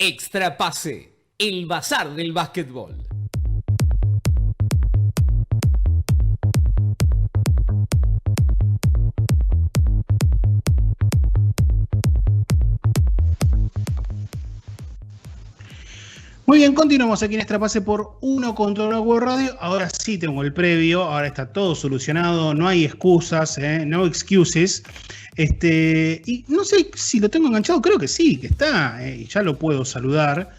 Extra Pase, el bazar del básquetbol. Muy bien, continuamos aquí en Extra Pase por Uno contra Uno Web Radio. Ahora sí tengo el previo, ahora está todo solucionado, no hay excusas, no excuses. Y no sé si lo tengo enganchado, creo que sí, que está, y ya lo puedo saludar,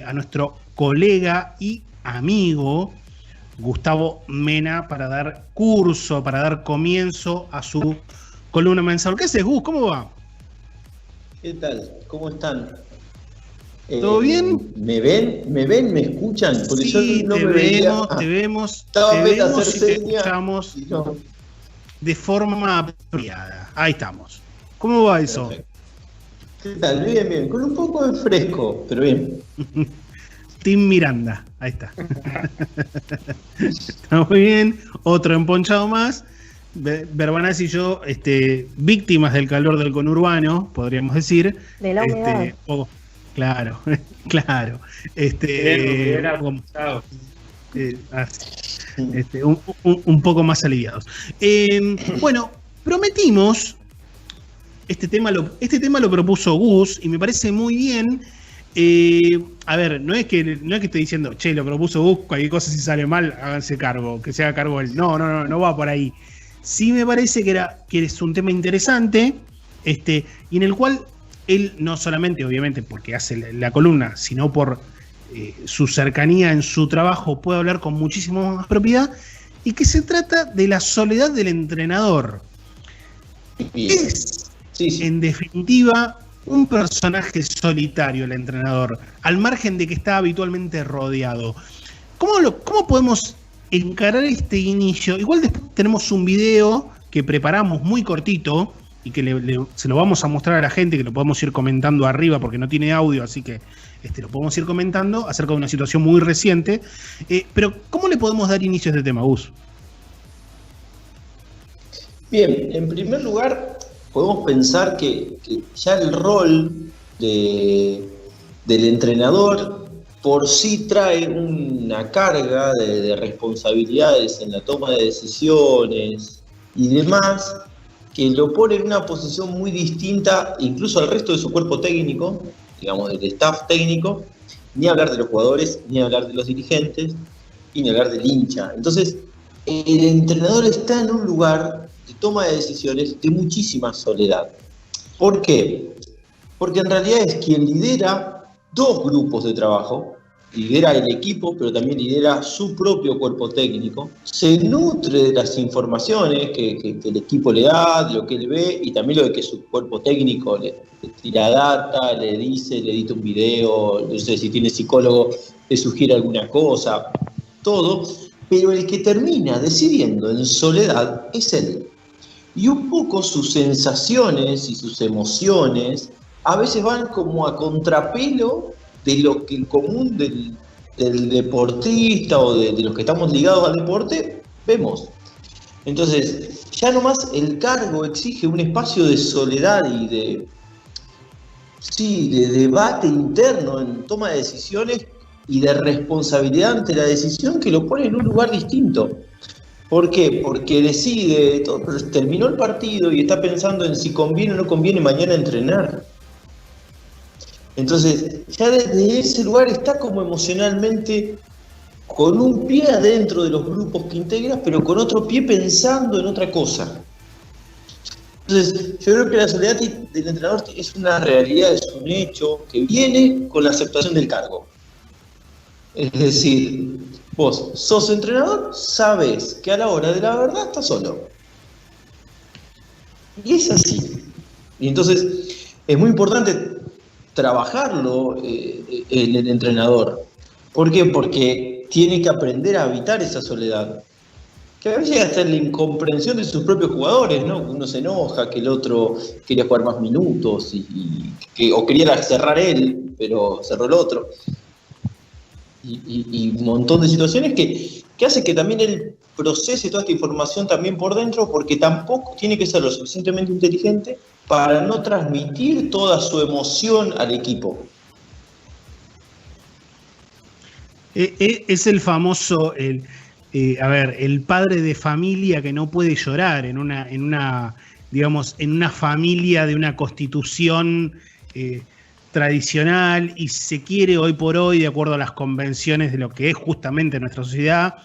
a nuestro colega y amigo Gustavo Mena para dar curso, para dar comienzo a su columna mensual. ¿Qué haces, Gus? ¿Cómo va? ¿Qué tal? ¿Cómo están? ¿Todo bien? ¿Me ven? ¿Me escuchan? Porque sí, yo no te vemos y te escuchamos no. de forma apropiada. Ahí estamos. ¿Cómo va eso? Perfecto. ¿Qué tal? Bien. Con un poco de fresco, pero bien. Team Miranda, ahí está. Está muy bien. Otro emponchado más. Verbanás y yo, víctimas del calor del conurbano, podríamos decir. De la humedad. Claro. Un poco más aliviados. Bueno, prometimos, este tema lo propuso Gus y me parece muy bien. A ver, no es que estoy diciendo, che, lo propuso Gus, cualquier cosa si sale mal, háganse cargo, que se haga cargo él. No va por ahí. Sí me parece que es un tema interesante, y en el cual él no solamente, obviamente, porque hace la columna, sino por su cercanía en su trabajo, puede hablar con muchísima más propiedad, y que se trata de la soledad del entrenador. Es, en definitiva, un personaje solitario el entrenador, al margen de que está habitualmente rodeado. ¿Cómo podemos encarar este inicio? Igual después tenemos un video que preparamos muy cortito, y que se lo vamos a mostrar a la gente, que lo podemos ir comentando arriba porque no tiene audio, así que lo podemos ir comentando acerca de una situación muy reciente. Pero, ¿cómo le podemos dar inicio a este tema, Gus? Bien, en primer lugar, podemos pensar que ya el rol del entrenador por sí trae una carga de responsabilidades en la toma de decisiones y demás, que lo pone en una posición muy distinta incluso al resto de su cuerpo técnico, digamos, del staff técnico, ni hablar de los jugadores, ni hablar de los dirigentes, y ni hablar del hincha. Entonces, el entrenador está en un lugar de toma de decisiones de muchísima soledad. ¿Por qué? Porque en realidad es quien lidera dos grupos de trabajo, lidera el equipo, pero también lidera su propio cuerpo técnico, se nutre de las informaciones que el equipo le da, de lo que él ve, y también lo de que su cuerpo técnico le tira data, le edita un video, no sé si tiene psicólogo, le sugiere alguna cosa, todo, pero el que termina decidiendo en soledad es él. Y un poco sus sensaciones y sus emociones a veces van como a contrapelo de lo que el común del deportista o de los que estamos ligados al deporte vemos. Entonces, ya nomás el cargo exige un espacio de soledad y de debate interno en toma de decisiones y de responsabilidad ante la decisión que lo pone en un lugar distinto. ¿Por qué? Porque decide, terminó el partido y está pensando en si conviene o no conviene mañana entrenar. Entonces, ya desde ese lugar está como emocionalmente con un pie adentro de los grupos que integras, pero con otro pie pensando en otra cosa. Entonces, yo creo que la soledad del entrenador es una realidad, es un hecho que viene con la aceptación del cargo. Es decir, vos sos entrenador, sabés que a la hora de la verdad estás solo. Y es así. Y entonces, es muy importante trabajarlo en el entrenador. ¿Por qué? Porque tiene que aprender a habitar esa soledad. Que a veces llega hasta en la incomprensión de sus propios jugadores, ¿no? Uno se enoja, que el otro quería jugar más minutos o quería cerrar él, pero cerró el otro. Y un montón de situaciones que hace que también él procese toda esta información también por dentro, porque tampoco tiene que ser lo suficientemente inteligente para no transmitir toda su emoción al equipo. Es el famoso, el padre de familia que no puede llorar digamos, en una familia de una constitución tradicional y si se quiere hoy por hoy, de acuerdo a las convenciones de lo que es justamente nuestra sociedad,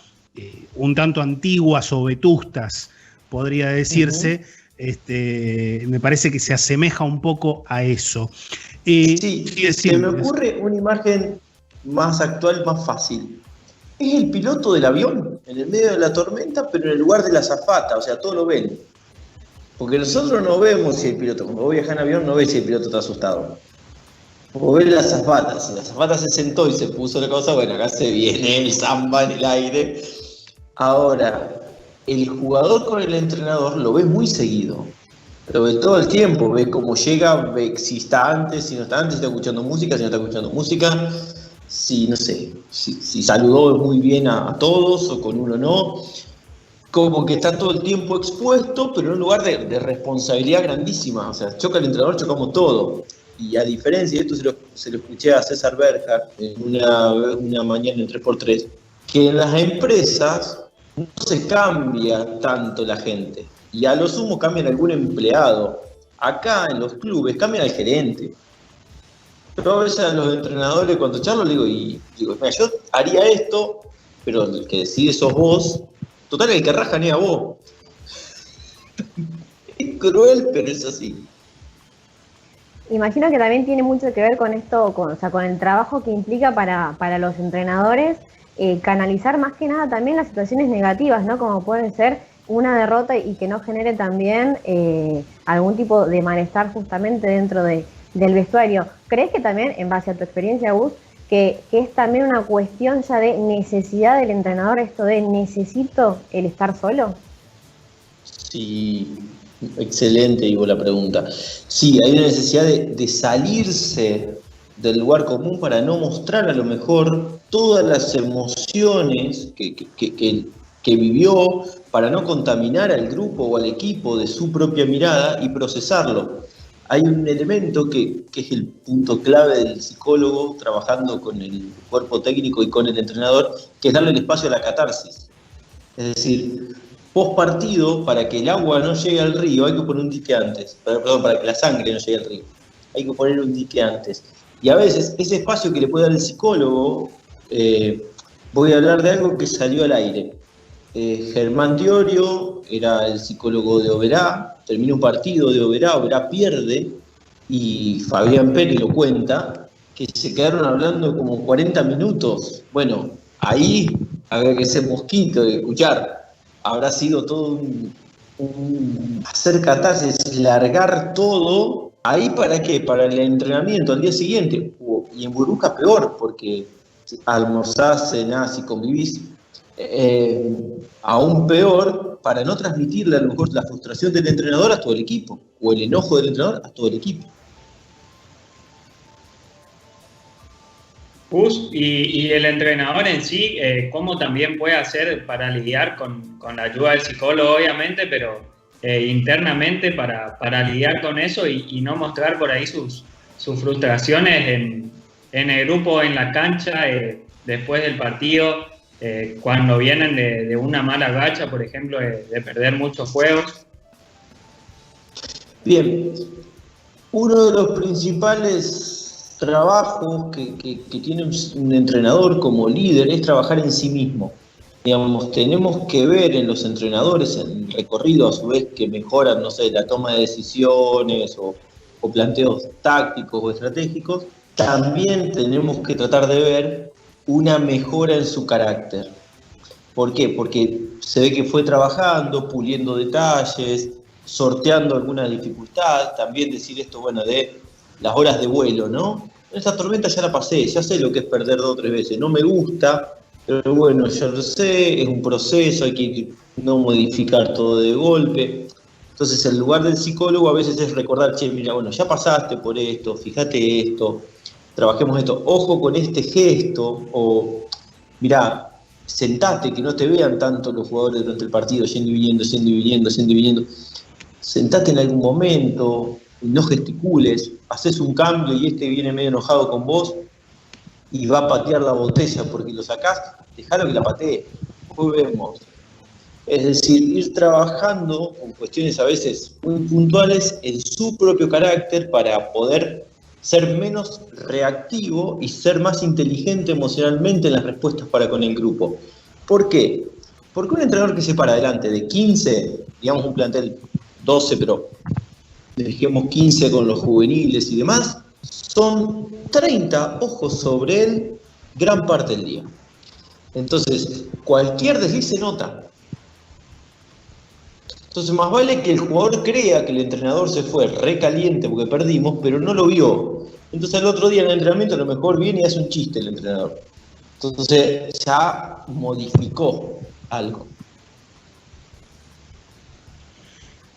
un tanto antiguas o vetustas, podría decirse. Me parece que se asemeja un poco a eso. Sí, se me ocurre una imagen más actual, más fácil. Es el piloto del avión, en el medio de la tormenta, pero en el lugar de la azafata, o sea, todos lo ven. Porque nosotros no vemos si el piloto, cuando vos viajas en avión, no ves si el piloto está asustado. Vos ves las azafatas, si la azafata se sentó y se puso la cosa, bueno, acá se viene el samba en el aire. Ahora, el jugador con el entrenador lo ve muy seguido. Lo ve todo el tiempo, ve cómo llega, ve si está antes, si no está antes, si está escuchando música, si no está escuchando música, si, no sé, si saludó muy bien a todos o con uno no. Como que está todo el tiempo expuesto, pero en un lugar de responsabilidad grandísima. O sea, choca el entrenador, chocamos todo. Y a diferencia, esto se lo escuché a César Berger en una mañana en 3x3, que en las empresas no se cambia tanto la gente. Y a lo sumo cambian algún empleado. Acá en los clubes cambian al gerente. Pero a veces a los entrenadores cuando charlo digo, mira, yo haría esto, pero el que decide sos vos. Total, el que raja ni a vos. Es cruel, pero es así. Imagino que también tiene mucho que ver con esto, con el trabajo que implica para los entrenadores canalizar más que nada también las situaciones negativas, ¿no? Como puede ser una derrota y que no genere también algún tipo de malestar justamente dentro del vestuario. ¿Crees que también, en base a tu experiencia, Gus, que es también una cuestión ya de necesidad del entrenador, esto de necesito el estar solo? Sí, excelente, Ivo, la pregunta. Sí, hay una necesidad de salirse del lugar común para no mostrar a lo mejor todas las emociones que vivió, para no contaminar al grupo o al equipo de su propia mirada y procesarlo. Hay un elemento que es el punto clave del psicólogo trabajando con el cuerpo técnico y con el entrenador, que es darle el espacio a la catarsis. Es decir, post partido, para que el agua no llegue al río, hay que poner un dique antes. Perdón, para que la sangre no llegue al río, hay que poner un dique antes. Y a veces ese espacio que le puede dar el psicólogo, voy a hablar de algo que salió al aire. Germán Diorio era el psicólogo de Oberá, termina un partido de Oberá pierde, y Fabián Pérez lo cuenta, que se quedaron hablando como 40 minutos. Bueno, ahí había que ser mosquito y escuchar. Habrá sido todo un hacer catarsis, largar todo. ¿Ahí para qué? Para el entrenamiento al día siguiente. Y en burbuja peor, porque almorzás, cenás y convivís. Aún peor, para no transmitirle a lo mejor la frustración del entrenador a todo el equipo, o el enojo del entrenador a todo el equipo. Y el entrenador en sí, ¿cómo también puede hacer para lidiar con la ayuda del psicólogo, obviamente, pero internamente para lidiar con eso y no mostrar por ahí sus frustraciones en el grupo, en la cancha, después del partido? Cuando vienen de una mala racha, por ejemplo, de perder muchos juegos. Bien, uno de los principales trabajos que tiene un entrenador como líder es trabajar en sí mismo. Digamos, tenemos que ver en los entrenadores, en el recorrido a su vez que mejoran, no sé, la toma de decisiones o planteos tácticos o estratégicos, también tenemos que tratar de ver una mejora en su carácter. ¿Por qué? Porque se ve que fue trabajando, puliendo detalles, sorteando alguna dificultad, también decir esto, bueno, de las horas de vuelo, ¿no? Esta tormenta ya la pasé, ya sé lo que es perder 2 o 3 veces, no me gusta, pero bueno, ya lo sé, es un proceso, hay que no modificar todo de golpe. Entonces el lugar del psicólogo a veces es recordar, che, mira, bueno, ya pasaste por esto, fíjate esto, trabajemos esto, ojo con este gesto, o mirá, sentate, que no te vean tanto los jugadores durante el partido, yendo y viniendo, yendo y viniendo, yendo y viniendo. Sentate en algún momento, no gesticules, haces un cambio y este viene medio enojado con vos, y va a patear la botella porque lo sacás, dejalo que la patee, juguemos. Es decir, ir trabajando con cuestiones a veces muy puntuales en su propio carácter para poder ser menos reactivo y ser más inteligente emocionalmente en las respuestas para con el grupo. ¿Por qué? Porque un entrenador que se para adelante de 15, digamos un plantel 12, pero dejemos 15 con los juveniles y demás, son 30 ojos sobre él gran parte del día. Entonces, cualquier desliz se nota. Entonces, más vale que el jugador crea que el entrenador se fue recaliente porque perdimos, pero no lo vio. Entonces, el otro día en el entrenamiento a lo mejor viene y hace un chiste el entrenador. Entonces, ya modificó algo.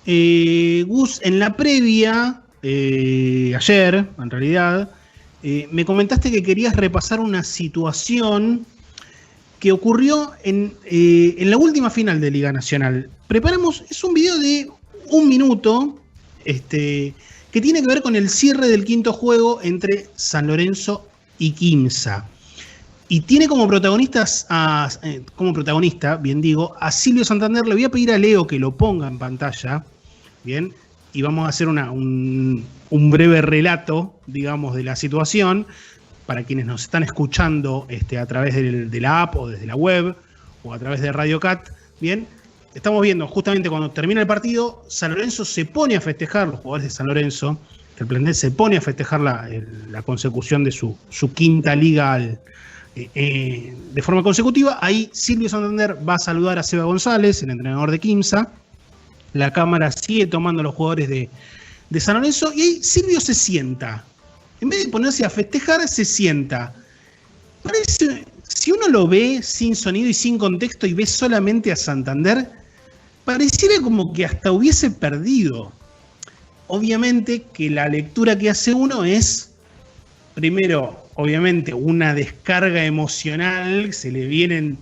Gus, en la previa, ayer, en realidad, me comentaste que querías repasar una situación que ocurrió en la última final de Liga Nacional. Preparamos, es un video de 1 minuto, que tiene que ver con el cierre del quinto juego entre San Lorenzo y Quimsa. Y tiene como protagonista, bien digo, a Silvio Santander. Le voy a pedir a Leo que lo ponga en pantalla, bien, y vamos a hacer un breve relato, digamos, de la situación, para quienes nos están escuchando a través de la app o desde la web o a través de Radio Cat. Bien, estamos viendo justamente cuando termina el partido, San Lorenzo se pone a festejar, los jugadores de San Lorenzo, el plantel se pone a festejar la consecución de su quinta liga de forma consecutiva. Ahí Silvio Santander va a saludar a Seba González, el entrenador de Quimsa. La cámara sigue tomando a los jugadores de San Lorenzo y ahí Silvio se sienta. En vez de ponerse a festejar, se sienta. Parece, si uno lo ve sin sonido y sin contexto y ve solamente a Santander, pareciera como que hasta hubiese perdido. Obviamente que la lectura que hace uno es, primero, obviamente, una descarga emocional, se le vienen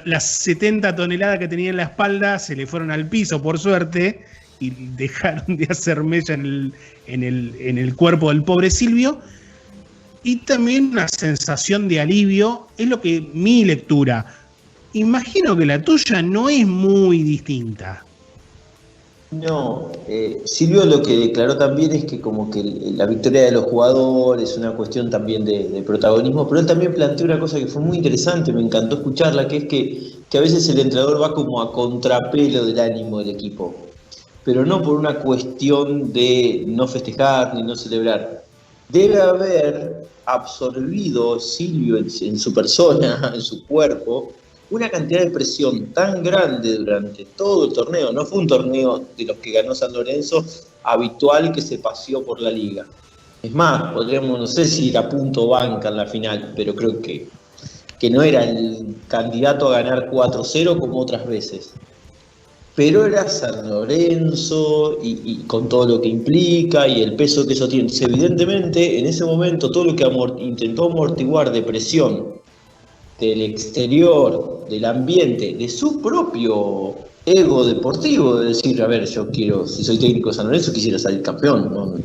las 70 toneladas que tenía en la espalda, se le fueron al piso, por suerte, y dejaron de hacer mella en el cuerpo del pobre Silvio, y también una sensación de alivio, es lo que mi lectura. Imagino que la tuya no es muy distinta. No, Silvio lo que declaró también es que como que la victoria de los jugadores es una cuestión también de protagonismo, pero él también planteó una cosa que fue muy interesante, me encantó escucharla, que es que a veces el entrenador va como a contrapelo del ánimo del equipo, pero no por una cuestión de no festejar ni no celebrar. Debe haber absorbido Silvio en su persona, en su cuerpo, una cantidad de presión tan grande durante todo el torneo. No fue un torneo de los que ganó San Lorenzo habitual que se paseó por la liga. Es más, podríamos, no sé si ir a punto banca en la final, pero creo que no era el candidato a ganar 4-0 como otras veces. Pero era San Lorenzo y con todo lo que implica y el peso que eso tiene. Entonces, evidentemente, en ese momento, todo lo que intentó amortiguar de presión del exterior, del ambiente, de su propio ego deportivo, de decir, a ver, yo quiero, si soy técnico de San Lorenzo, quisiera salir campeón,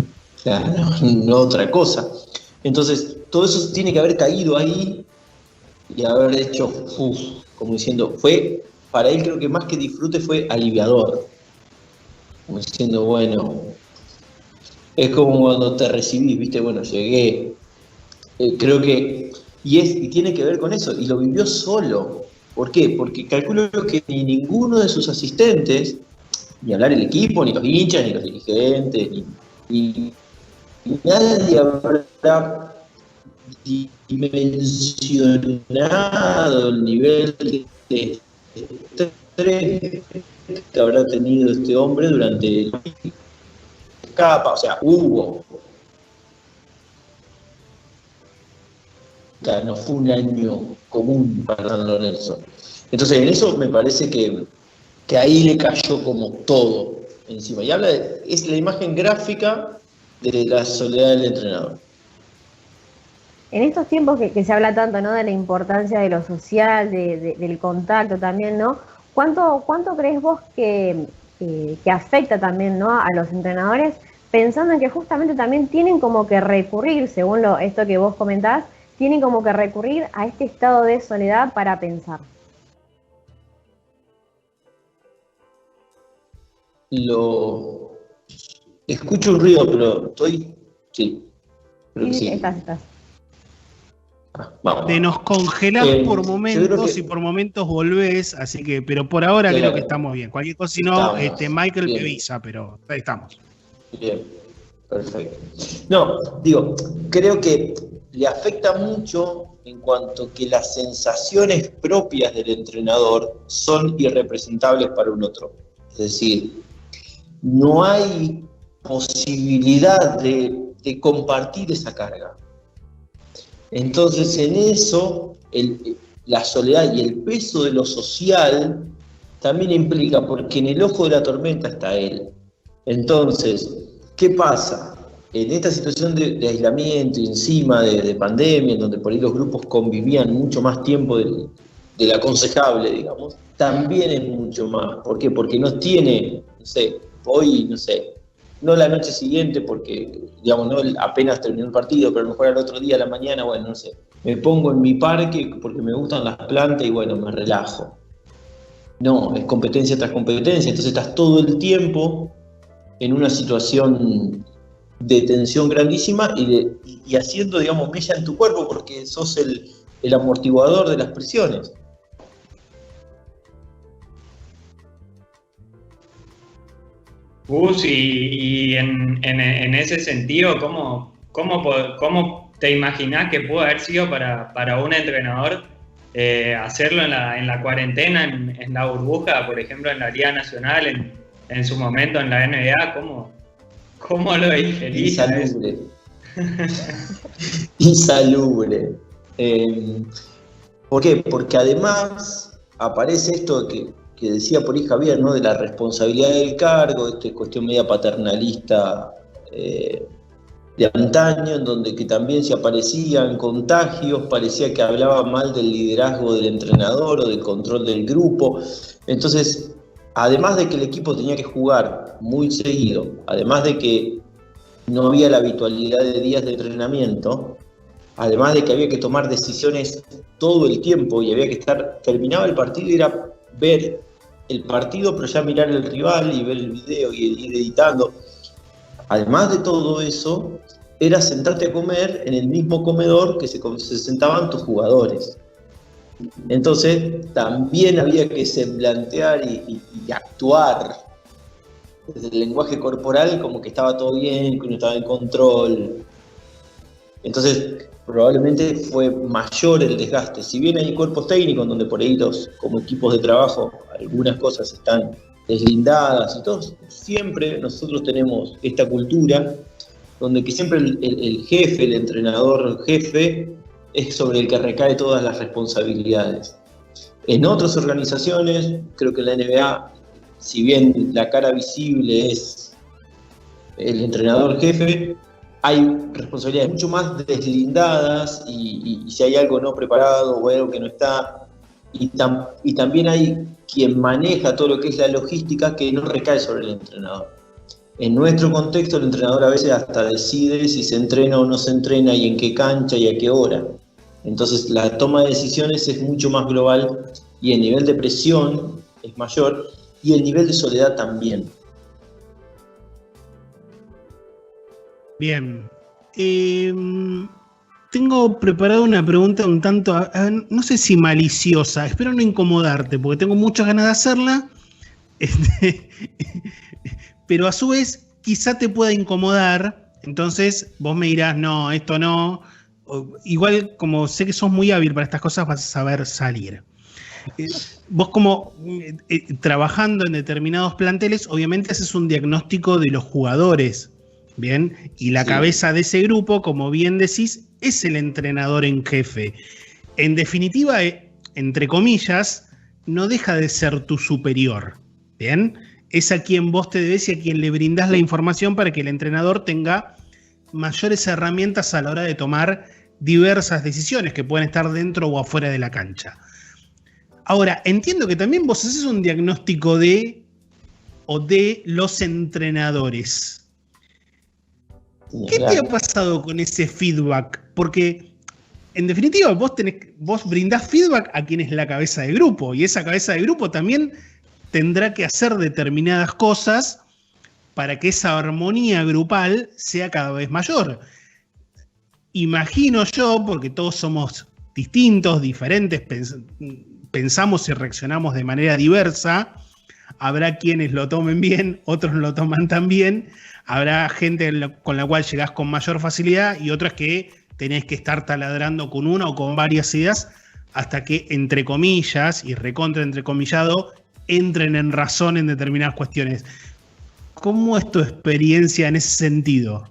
no otra cosa. Entonces, todo eso tiene que haber caído ahí y haber hecho, como diciendo, fue, para él creo que más que disfrute fue aliviador. Como diciendo, bueno, es como cuando te recibís, viste, bueno, llegué. Creo que y tiene que ver con eso, y lo vivió solo. ¿Por qué? Porque calculo que ni ninguno de sus asistentes, ni hablar el equipo, ni los hinchas, ni los dirigentes, ni nadie habrá dimensionado el nivel de estrés que habrá tenido este hombre durante el capa, o sea, hubo. No fue un año común para San Lorenzo. Entonces, en eso me parece que ahí le cayó como todo encima. Y es la imagen gráfica de la soledad del entrenador. En estos tiempos que se habla tanto, ¿no?, de la importancia de lo social, del contacto también, ¿no? ¿Cuánto crees vos que afecta también, ¿no?, a los entrenadores, pensando en que justamente también tienen como que recurrir, según esto que vos comentás, tienen como que recurrir a este estado de soledad para pensar. Escucho un ruido, pero estoy... Sí. Creo que Sí, sí. estás. Vamos. Te nos congelás por yo creo momentos que- y por momentos volvés, así que, pero por ahora Claro. creo que estamos bien. Cualquier cosa, si no, Estamos Michael me bien. avisa, pero ahí estamos. Bien, perfecto. No, digo, creo que le afecta mucho en cuanto que las sensaciones propias del entrenador son irrepresentables para un otro. Es decir, no hay posibilidad de compartir esa carga. Entonces, en eso, la soledad y el peso de lo social también implica, porque en el ojo de la tormenta está él. Entonces, ¿qué pasa? En esta situación de aislamiento y encima de pandemia, en donde por ahí los grupos convivían mucho más tiempo del aconsejable, digamos, también es mucho más. ¿Por qué? Porque no tiene, no sé, hoy, no sé, no la noche siguiente porque, digamos, no apenas terminó el partido, pero a lo mejor al otro día, a la mañana, bueno, no sé, me pongo en mi parque porque me gustan las plantas y bueno, me relajo. No, es competencia tras competencia, entonces estás todo el tiempo en una situación de tensión grandísima y haciendo, digamos, mella en tu cuerpo porque sos el amortiguador de las presiones. Y en ese sentido, ¿cómo te imaginás que pudo haber sido para un entrenador hacerlo en la cuarentena, en la burbuja, por ejemplo, en la Liga Nacional, en su momento en la NBA? ¿Cómo lo digerís? Insalubre. Insalubre. ¿Por qué? Porque además aparece esto que decía por ahí Javier, ¿no? De la responsabilidad del cargo, esta cuestión media paternalista de antaño, en donde que también se aparecían contagios, parecía que hablaba mal del liderazgo del entrenador o del control del grupo. Entonces, además de que el equipo tenía que jugar muy seguido, además de que no había la habitualidad de días de entrenamiento, además de que había que tomar decisiones todo el tiempo y había que terminaba el partido y era ver el partido, pero ya mirar el rival y ver el video y ir editando. Además de todo eso, era sentarte a comer en el mismo comedor que se sentaban tus jugadores. Entonces, también había que semblantear y actuar desde el lenguaje corporal como que estaba todo bien, que uno estaba en control. Entonces, probablemente fue mayor el desgaste. Si bien hay cuerpos técnicos donde por ahí como equipos de trabajo, algunas cosas están deslindadas y todo, siempre nosotros tenemos esta cultura donde que siempre el jefe, el entrenador jefe, es sobre el que recae todas las responsabilidades. En otras organizaciones, creo que en la NBA, si bien la cara visible es el entrenador jefe, hay responsabilidades mucho más deslindadas y si hay algo no preparado o algo que no está, y también hay quien maneja todo lo que es la logística que no recae sobre el entrenador. En nuestro contexto, el entrenador a veces hasta decide si se entrena o no se entrena y en qué cancha y a qué hora. Entonces la toma de decisiones es mucho más global y el nivel de presión es mayor y el nivel de soledad también. Bien. Tengo preparada una pregunta un tanto, no sé si maliciosa, espero no incomodarte, porque tengo muchas ganas de hacerla, pero a su vez quizá te pueda incomodar, entonces vos me dirás, no, esto no. Igual, como sé que sos muy hábil para estas cosas, vas a saber salir. Vos como trabajando en determinados planteles, obviamente haces un diagnóstico de los jugadores, ¿bien? Y la cabeza de ese grupo, como bien decís, es el entrenador en jefe. En definitiva, entre comillas, no deja de ser tu superior, ¿bien? Es a quien vos te debes y a quien le brindás la información para que el entrenador tenga mayores herramientas a la hora de tomar diversas decisiones que pueden estar dentro o afuera de la cancha. Ahora, entiendo que también vos haces un diagnóstico de los entrenadores. ¿Qué te ha pasado con ese feedback? Porque en definitiva, vos brindás feedback a quien es la cabeza de grupo, y esa cabeza de grupo también tendrá que hacer determinadas cosas para que esa armonía grupal sea cada vez mayor. Imagino yo, porque todos somos distintos, diferentes, pensamos y reaccionamos de manera diversa, habrá quienes lo tomen bien, otros lo toman también, habrá gente con la cual llegás con mayor facilidad y otras que tenés que estar taladrando con una o con varias ideas hasta que, entre comillas, y recontra entrecomillado, entren en razón en determinadas cuestiones. ¿Cómo es tu experiencia en ese sentido?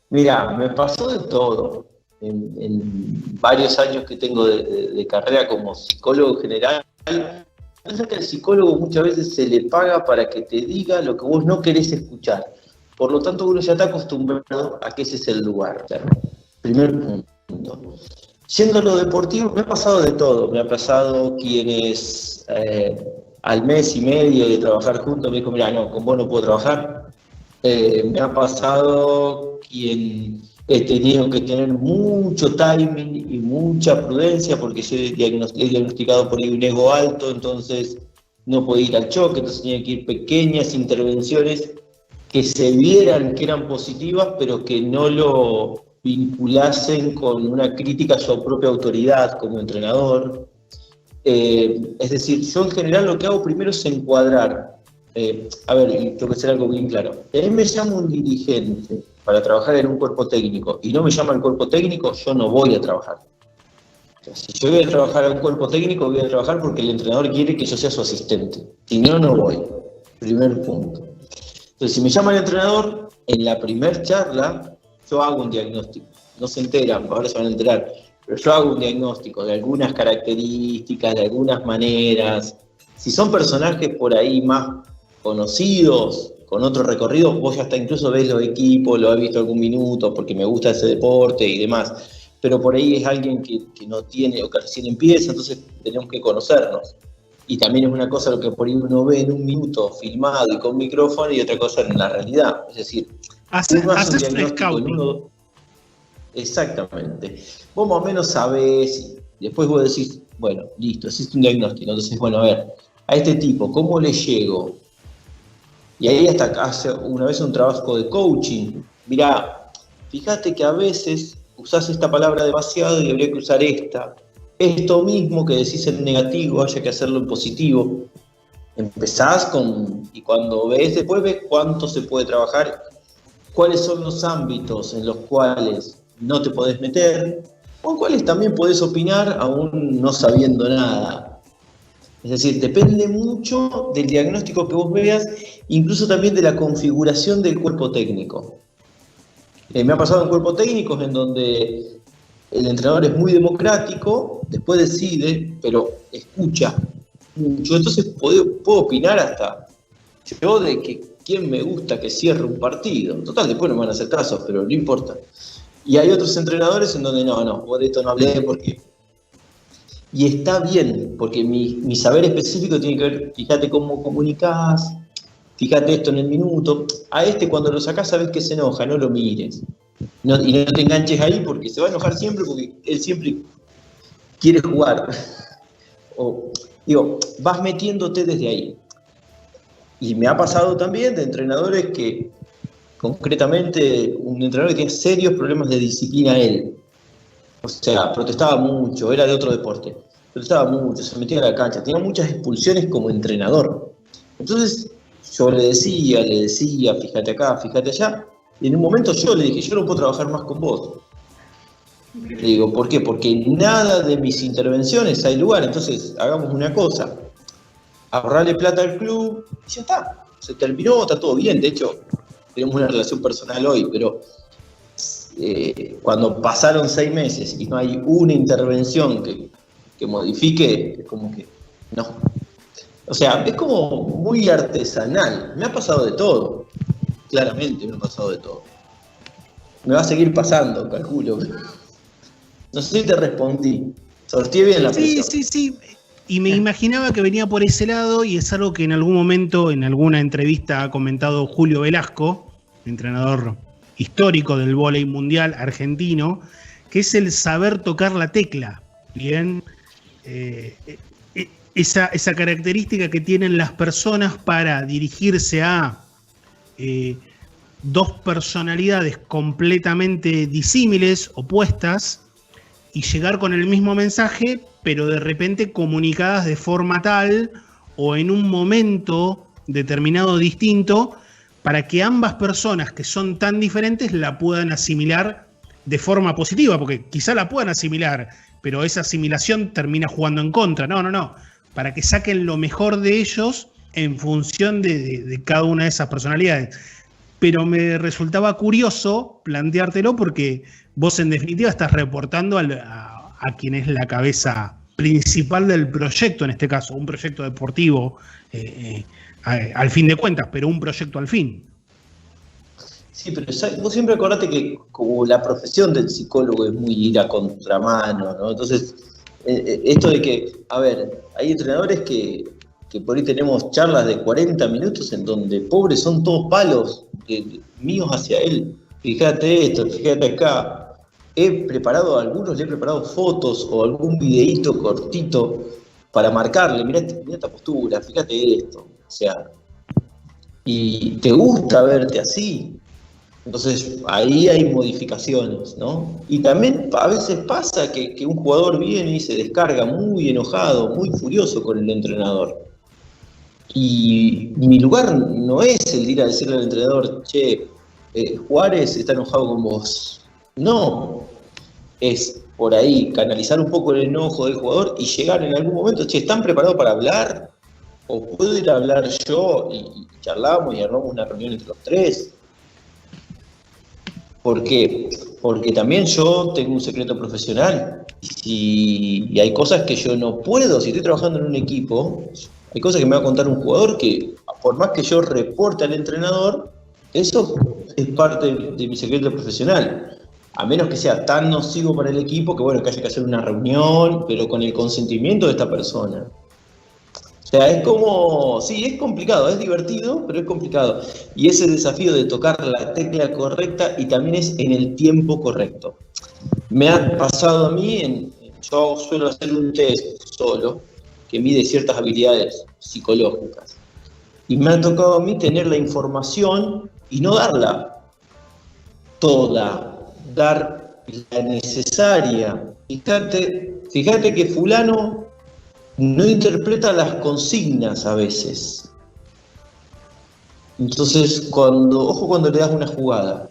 Mira, me pasó de todo. En varios años que tengo de carrera como psicólogo general, piensa que al psicólogo muchas veces se le paga para que te diga lo que vos no querés escuchar. Por lo tanto, uno ya está acostumbrado a que ese es el lugar. Claro. Primer punto. Yendo a lo deportivo, me ha pasado de todo. Me ha pasado quienes al mes y medio de trabajar juntos me dijo, mira, no, con vos no puedo trabajar. Me ha pasado quien he tenido que tener mucho timing y mucha prudencia porque yo he diagnosticado por ahí un ego alto, entonces no podía ir al choque, entonces tenía que ir pequeñas intervenciones que se vieran que eran positivas, pero que no lo vinculasen con una crítica a su propia autoridad como entrenador. Es decir, yo en general lo que hago primero es encuadrar. A ver, y tengo que hacer algo bien claro. Si a mí me llama un dirigente para trabajar en un cuerpo técnico y no me llama el cuerpo técnico, yo no voy a trabajar. O sea, si yo voy a trabajar en un cuerpo técnico, voy a trabajar porque el entrenador quiere que yo sea su asistente. Si no, no voy. Primer punto. Entonces, si me llama el entrenador, en la primer charla, yo hago un diagnóstico. No se enteran, ahora se van a enterar, pero yo hago un diagnóstico de algunas características, de algunas maneras. Si son personajes por ahí más conocidos, con otro recorrido, vos ya hasta incluso ves los equipos, lo has visto algún minuto, porque me gusta ese deporte y demás. Pero por ahí es alguien que no tiene o que recién empieza, entonces tenemos que conocernos. Y también es una cosa lo que por ahí uno ve en un minuto filmado y con micrófono y otra cosa en la realidad. Es decir, haces un scouting. Exactamente. Vos más o menos sabés, y después vos decís, bueno, listo, existe un diagnóstico. Entonces, bueno, a ver, a este tipo, ¿cómo le llego? Y ahí hasta hace una vez un trabajo de coaching. Mirá, fíjate que a veces usás esta palabra demasiado y habría que usar esta. Esto mismo que decís en negativo, haya que hacerlo en positivo. Empezás y cuando después ves cuánto se puede trabajar, cuáles son los ámbitos en los cuales no te podés meter, o en cuáles también podés opinar aún no sabiendo nada. Es decir, depende mucho del diagnóstico que vos veas, incluso también de la configuración del cuerpo técnico. Me ha pasado en cuerpos técnicos en donde el entrenador es muy democrático, después decide, pero escucha mucho. Entonces puedo opinar hasta yo de que quién me gusta que cierre un partido. Total, después no me van a hacer caso, pero no importa. Y hay otros entrenadores en donde no, vos de esto no hablé porque... Y está bien, porque mi saber específico tiene que ver, fíjate cómo comunicás, fíjate esto en el minuto. A cuando lo sacás sabés que se enoja, no lo mires. Y no te enganches ahí porque se va a enojar siempre porque él siempre quiere jugar. Vas metiéndote desde ahí. Y me ha pasado también de entrenadores que, concretamente, un entrenador que tiene serios problemas de disciplina él. O sea, protestaba mucho, era de otro deporte. Protestaba mucho, se metía a la cancha, tenía muchas expulsiones como entrenador. Entonces, yo le decía, fíjate acá, fíjate allá. Y en un momento yo le dije, yo no puedo trabajar más con vos. Le digo, ¿por qué? Porque en nada de mis intervenciones hay lugar. Entonces, hagamos una cosa. Ahorrarle plata al club y ya está. Se terminó, está todo bien. De hecho, tenemos una relación personal hoy, pero cuando pasaron 6 meses y no hay una intervención que modifique, es como que no. O sea, es como muy artesanal. Me ha pasado de todo. Claramente me ha pasado de todo. Me va a seguir pasando, calculo. No sé si te respondí. Sorteé bien la presión. Sí. Y me imaginaba que venía por ese lado y es algo que en algún momento, en alguna entrevista, ha comentado Julio Velasco, entrenador histórico del vóley mundial argentino, que es el saber tocar la tecla. Bien, esa característica que tienen las personas para dirigirse a dos personalidades completamente disímiles, opuestas, y llegar con el mismo mensaje, pero de repente comunicadas de forma tal o en un momento determinado distinto, para que ambas personas que son tan diferentes la puedan asimilar de forma positiva, porque quizá la puedan asimilar, pero esa asimilación termina jugando en contra. No. Para que saquen lo mejor de ellos en función de cada una de esas personalidades. Pero me resultaba curioso planteártelo porque vos en definitiva estás reportando a quien es la cabeza principal del proyecto, en este caso, un proyecto deportivo al fin de cuentas, pero un proyecto al fin. Sí, pero vos siempre acordate que como la profesión del psicólogo es muy ir a contramano, ¿no? Entonces, esto de que, a ver, hay entrenadores que por ahí tenemos charlas de 40 minutos en donde, pobres, son todos palos míos hacia él. Fíjate esto, fíjate acá. Le he preparado fotos o algún videíto cortito para marcarle, mirá esta postura, fíjate esto. O sea, y te gusta verte así. Entonces, ahí hay modificaciones, ¿no? Y también a veces pasa que un jugador viene y se descarga muy enojado, muy furioso con el entrenador. Y mi lugar no es el de ir a decirle al entrenador, che, Juárez está enojado con vos. No, es por ahí canalizar un poco el enojo del jugador y llegar en algún momento, che, ¿están preparados para hablar? ¿O puedo ir a hablar yo y charlamos y armamos una reunión entre los tres? ¿Por qué? Porque también yo tengo un secreto profesional y hay cosas que yo no puedo, si estoy trabajando en un equipo, hay cosas que me va a contar un jugador que por más que yo reporte al entrenador, eso es parte de mi secreto profesional. A menos que sea tan nocivo para el equipo que bueno, que haya que hacer una reunión, pero con el consentimiento de esta persona. O sea, es como, sí, es complicado, es divertido, pero es complicado. Y ese desafío de tocar la tecla correcta y también es en el tiempo correcto. Me ha pasado a mí, yo suelo hacer un test solo, que mide ciertas habilidades psicológicas. Y me ha tocado a mí tener la información y no darla toda, dar la necesaria. Fíjate que fulano no interpreta las consignas a veces. Entonces, ojo cuando le das una jugada.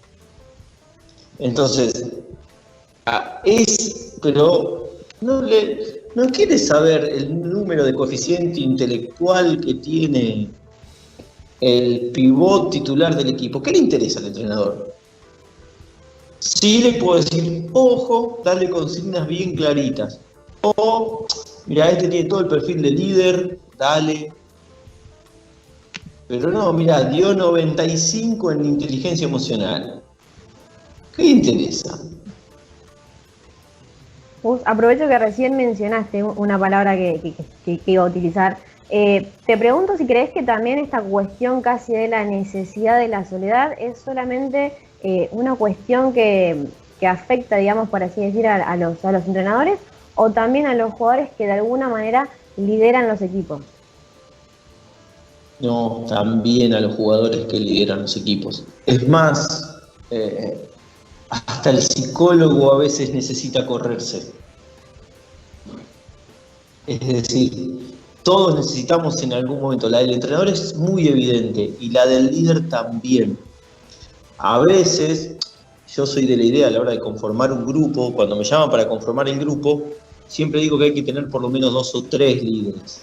Entonces, pero no quiere saber el número de coeficiente intelectual que tiene el pivot titular del equipo. ¿Qué le interesa al entrenador? Sí le puedo decir, ojo, darle consignas bien claritas. O, mira, este tiene todo el perfil de líder, dale. Pero no, mira, dio 95 en inteligencia emocional. ¿Qué le interesa? Aprovecho que recién mencionaste una palabra que iba a utilizar. Te pregunto si crees que también esta cuestión casi de la necesidad de la soledad es solamente una cuestión que afecta, digamos, por así decir, a los entrenadores, o también a los jugadores que de alguna manera lideran los equipos. No, también a los jugadores que lideran los equipos. Es más, hasta el psicólogo a veces necesita correrse. Es decir, todos necesitamos en algún momento. La del entrenador es muy evidente y la del líder también. A veces, yo soy de la idea a la hora de conformar un grupo, cuando me llaman para conformar el grupo, siempre digo que hay que tener por lo menos 2 o 3 líderes.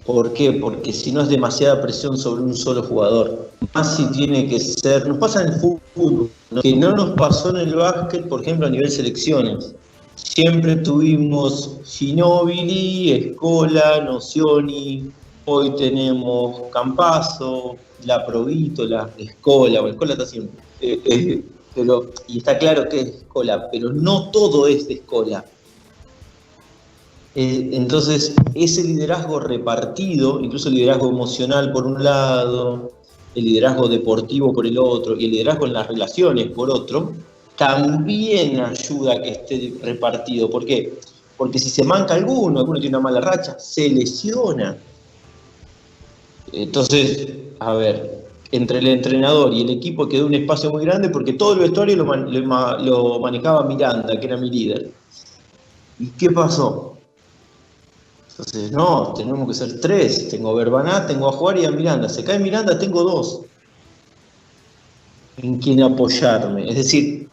¿Por qué? Porque si no es demasiada presión sobre un solo jugador. Más si tiene que ser, nos pasa en el fútbol, ¿no? Que no nos pasó en el básquet, por ejemplo, a nivel selecciones. Siempre tuvimos Ginóbili, Scola, Nocioni, hoy tenemos Campazzo, La Provítola, Scola, o Scola está siempre. Y está claro que es Scola, pero no todo es de Scola. Entonces, ese liderazgo repartido, incluso el liderazgo emocional por un lado, el liderazgo deportivo por el otro y el liderazgo en las relaciones por otro, también ayuda a que esté repartido. ¿Por qué? Porque si se manca alguno tiene una mala racha, se lesiona. Entonces, a ver, entre el entrenador y el equipo quedó un espacio muy grande porque todo el vestuario lo manejaba Miranda, que era mi líder. ¿Y qué pasó? Entonces, no, tenemos que ser 3. Tengo a Verbaná, tengo a Juárez y a Miranda. Se cae Miranda, tengo 2 en quien apoyarme. Es decir,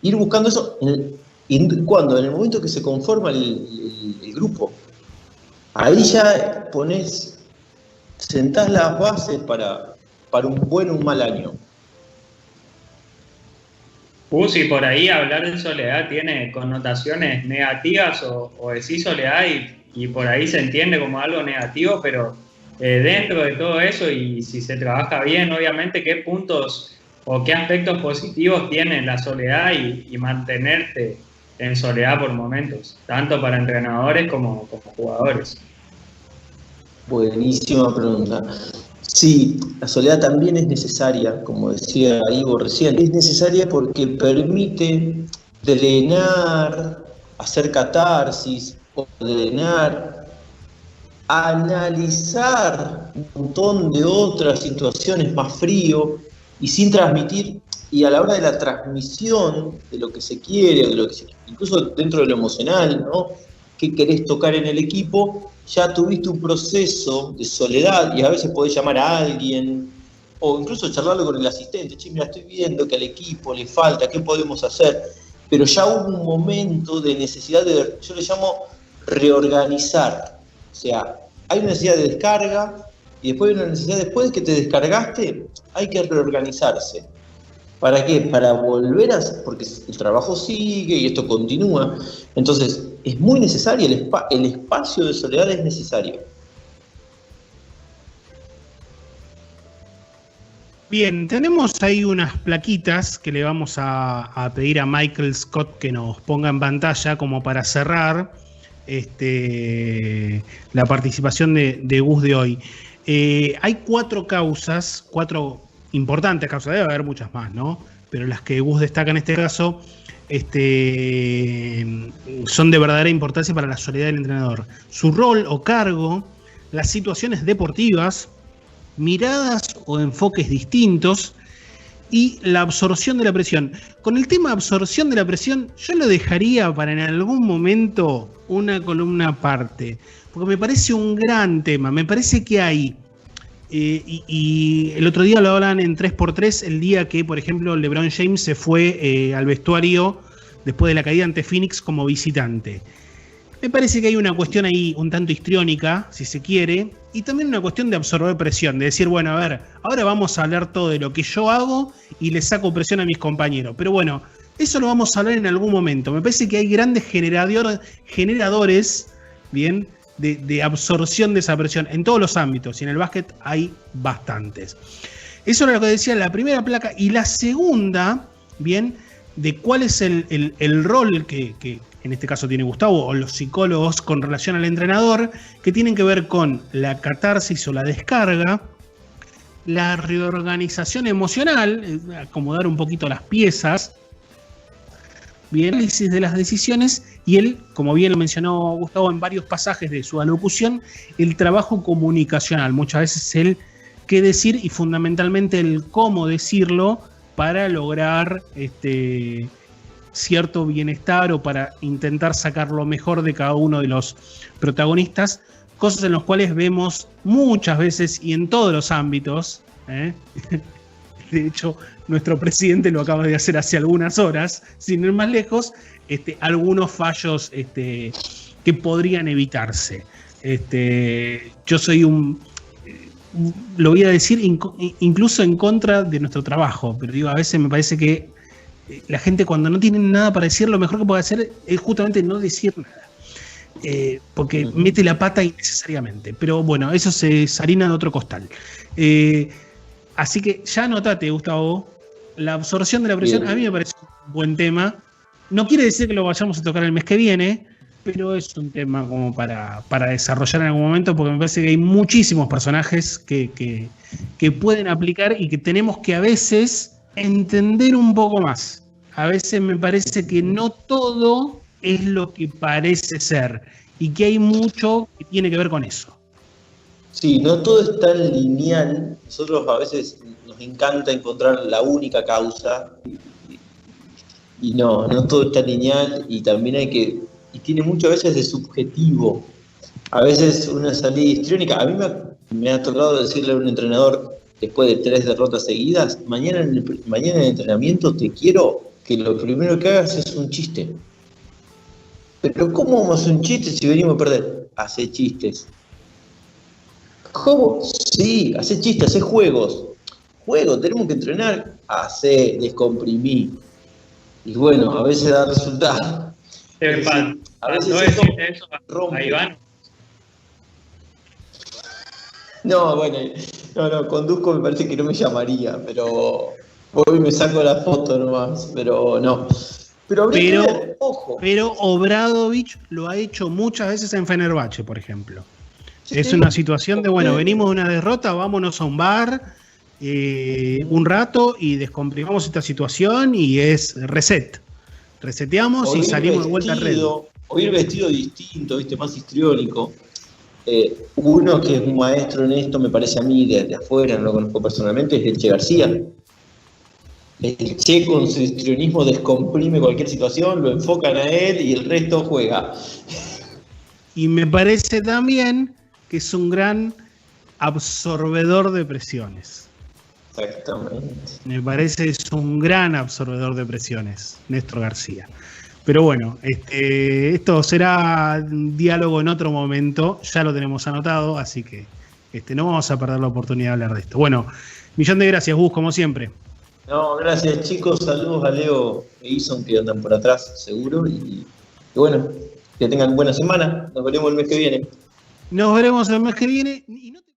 ir buscando eso cuando en el momento que se conforma el grupo, ahí ya sentás las bases para un buen o un mal año. Si por ahí hablar de soledad tiene connotaciones negativas o decir soledad y por ahí se entiende como algo negativo, pero dentro de todo eso y si se trabaja bien, obviamente, ¿qué puntos o qué aspectos positivos tiene la soledad y mantenerte en soledad por momentos, tanto para entrenadores como jugadores? Buenísima pregunta. Sí, la soledad también es necesaria, como decía Ivo recién, es necesaria porque permite drenar, hacer catarsis, ordenar, analizar un montón de otras situaciones más frío y sin transmitir, y a la hora de la transmisión de lo que se quiere, incluso dentro de lo emocional, ¿no? ¿Qué querés tocar en el equipo? Ya tuviste un proceso de soledad y a veces podés llamar a alguien o incluso charlarlo con el asistente. Che, mira, estoy viendo que al equipo le falta, ¿qué podemos hacer? Pero ya hubo un momento de necesidad yo le llamo reorganizar. O sea, hay una necesidad de descarga y después hay una necesidad, después de que te descargaste, hay que reorganizarse. ¿Para qué? Para volver porque el trabajo sigue y esto continúa. Entonces, es muy necesario, el espacio de soledad es necesario. Bien, tenemos ahí unas plaquitas que le vamos a pedir a Michael Scott que nos ponga en pantalla como para cerrar la participación de Gus de hoy. Hay 4 causas, 4 importantes causas, debe haber muchas más, ¿no? Pero las que Gus destaca en este caso son de verdadera importancia para la soledad del entrenador. Su rol o cargo, las situaciones deportivas, miradas o enfoques distintos y la absorción de la presión. Con el tema absorción de la presión, yo lo dejaría para en algún momento una columna aparte, porque me parece un gran tema. Me parece que hay, y el otro día lo hablan en 3x3, el día que, por ejemplo, LeBron James se fue al vestuario después de la caída ante Phoenix como visitante. Me parece que hay una cuestión ahí un tanto histriónica, si se quiere, y también una cuestión de absorber presión, de decir, bueno, a ver, ahora vamos a hablar todo de lo que yo hago y le saco presión a mis compañeros. Pero bueno, eso lo vamos a hablar en algún momento. Me parece que hay grandes generadores, bien, de absorción de esa presión en todos los ámbitos, y en el básquet hay bastantes. Eso era lo que decía la primera placa, y la segunda, bien, de cuál es el rol que en este caso tiene Gustavo, o los psicólogos con relación al entrenador, que tienen que ver con la catarsis o la descarga, la reorganización emocional, acomodar un poquito las piezas, bien, análisis de las decisiones, y él, como bien lo mencionó Gustavo en varios pasajes de su alocución, el trabajo comunicacional, muchas veces el qué decir y fundamentalmente el cómo decirlo para lograr cierto bienestar o para intentar sacar lo mejor de cada uno de los protagonistas, cosas en las cuales vemos muchas veces y en todos los ámbitos, de hecho nuestro presidente lo acaba de hacer hace algunas horas, sin ir más lejos, algunos fallos que podrían evitarse. Yo soy lo voy a decir incluso en contra de nuestro trabajo, pero digo, a veces me parece que la gente cuando no tiene nada para decir, lo mejor que puede hacer es justamente no decir nada. Porque mete la pata innecesariamente. Pero bueno, eso es harina de otro costal. Así que ya anotate, Gustavo, la absorción de la presión. Bien. A mí me parece un buen tema. No quiere decir que lo vayamos a tocar el mes que viene, pero es un tema como para desarrollar en algún momento, porque me parece que hay muchísimos personajes que pueden aplicar y que tenemos que a veces entender un poco más. A veces me parece que no todo es lo que parece ser y que hay mucho que tiene que ver con eso. Sí, no todo es tan lineal. Nosotros a veces nos encanta encontrar la única causa y no todo es tan lineal y también y tiene muchas veces de subjetivo. A veces una salida histriónica, a mí me ha tocado decirle a un entrenador después de 3 derrotas seguidas, mañana en el entrenamiento te quiero que lo primero que hagas es un chiste. Pero ¿cómo vamos a hacer un chiste si venimos a perder? Hace chistes. ¿Cómo? Sí, hace chistes, hace juegos. Juegos, tenemos que entrenar. Descomprimí. Y bueno, a veces da resultado. A veces eso rompe. a Iván. No, bueno, no, conduzco me parece que no me llamaría, pero voy y me saco la foto nomás, pero no. Ojo. Pero Obradović lo ha hecho muchas veces en Fenerbahce, por ejemplo. Sí, es una situación de, bueno, venimos de una derrota, vámonos a un bar un rato y descomprimamos esta situación y es reset. Reseteamos y salimos de vuelta al red. O ir vestido distinto, ¿viste? Más histriónico. Uno que es un maestro en esto, me parece a mí, de afuera, no lo conozco personalmente, es el Che García. El Che con su histrionismo descomprime cualquier situación, lo enfocan a él y el resto juega. Y me parece también que es un gran absorbedor de presiones. Exactamente. Me parece que es un gran absorbedor de presiones, Néstor García. Pero bueno, esto será un diálogo en otro momento, ya lo tenemos anotado, así que no vamos a perder la oportunidad de hablar de esto. Bueno, millón de gracias, Gus, como siempre. No, gracias chicos, saludos a Leo e Ison que andan por atrás, seguro, y bueno, que tengan buena semana, nos veremos el mes que viene. Nos veremos el mes que viene. Y no te...